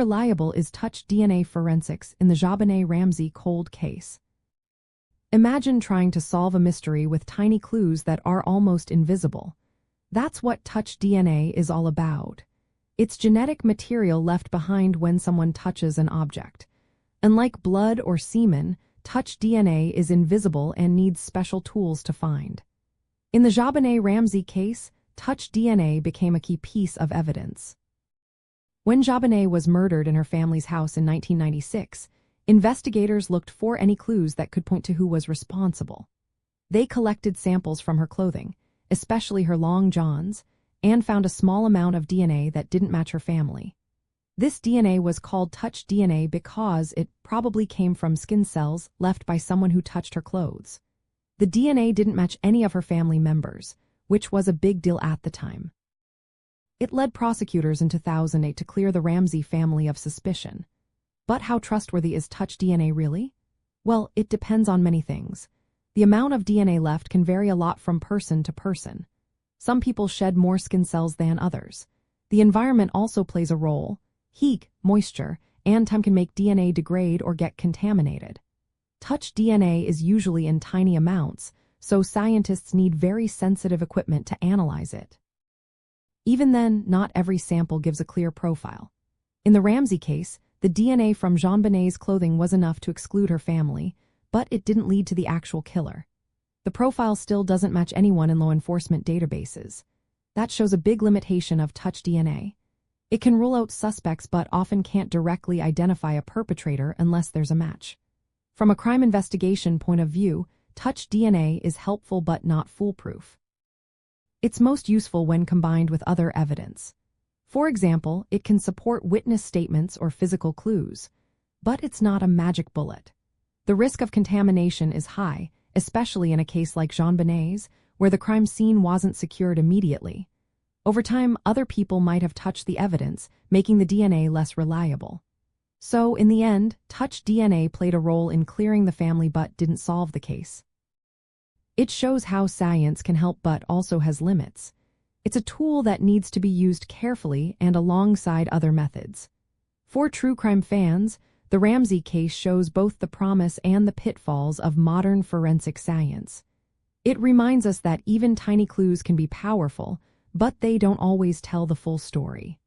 reliable is touch DNA forensics in the JonBenét Ramsey cold case? Imagine trying to solve a mystery with tiny clues that are almost invisible. That's what touch DNA is all about. It's genetic material left behind when someone touches an object. Unlike blood or semen, touch DNA is invisible and needs special tools to find. In the JonBenét Ramsey case, touch DNA became a key piece of evidence. When JonBenét was murdered in her family's house in 1996, investigators looked for any clues that could point to who was responsible. They collected samples from her clothing, especially her long johns, and found a small amount of DNA that didn't match her family. This DNA was called touch DNA because it probably came from skin cells left by someone who touched her clothes. The DNA didn't match any of her family members, which was a big deal at the time. It led prosecutors in 2008 to clear the Ramsey family of suspicion. But how trustworthy is touch DNA really? Well, it depends on many things. The amount of DNA left can vary a lot from person to person. Some people shed more skin cells than others. The environment also plays a role. Heat, moisture, and time can make DNA degrade or get contaminated. Touch DNA is usually in tiny amounts, so scientists need very sensitive equipment to analyze it. Even then, not every sample gives a clear profile. In the Ramsey case, the DNA from JonBenét's clothing was enough to exclude her family, but it didn't lead to the actual killer. The profile still doesn't match anyone in law enforcement databases. That shows a big limitation of touch DNA. It can rule out suspects but often can't directly identify a perpetrator unless there's a match. From a crime investigation point of view, touch DNA is helpful but not foolproof. It's most useful when combined with other evidence. For example, it can support witness statements or physical clues. But it's not a magic bullet. The risk of contamination is high, especially in a case like JonBenét's, where the crime scene wasn't secured immediately. Over time, other people might have touched the evidence, making the DNA less reliable. So, in the end, touch DNA played a role in clearing the family but didn't solve the case. It shows how science can help but also has limits. It's a tool that needs to be used carefully and alongside other methods. For true crime fans, the Ramsey case shows both the promise and the pitfalls of modern forensic science. It reminds us that even tiny clues can be powerful, but they don't always tell the full story.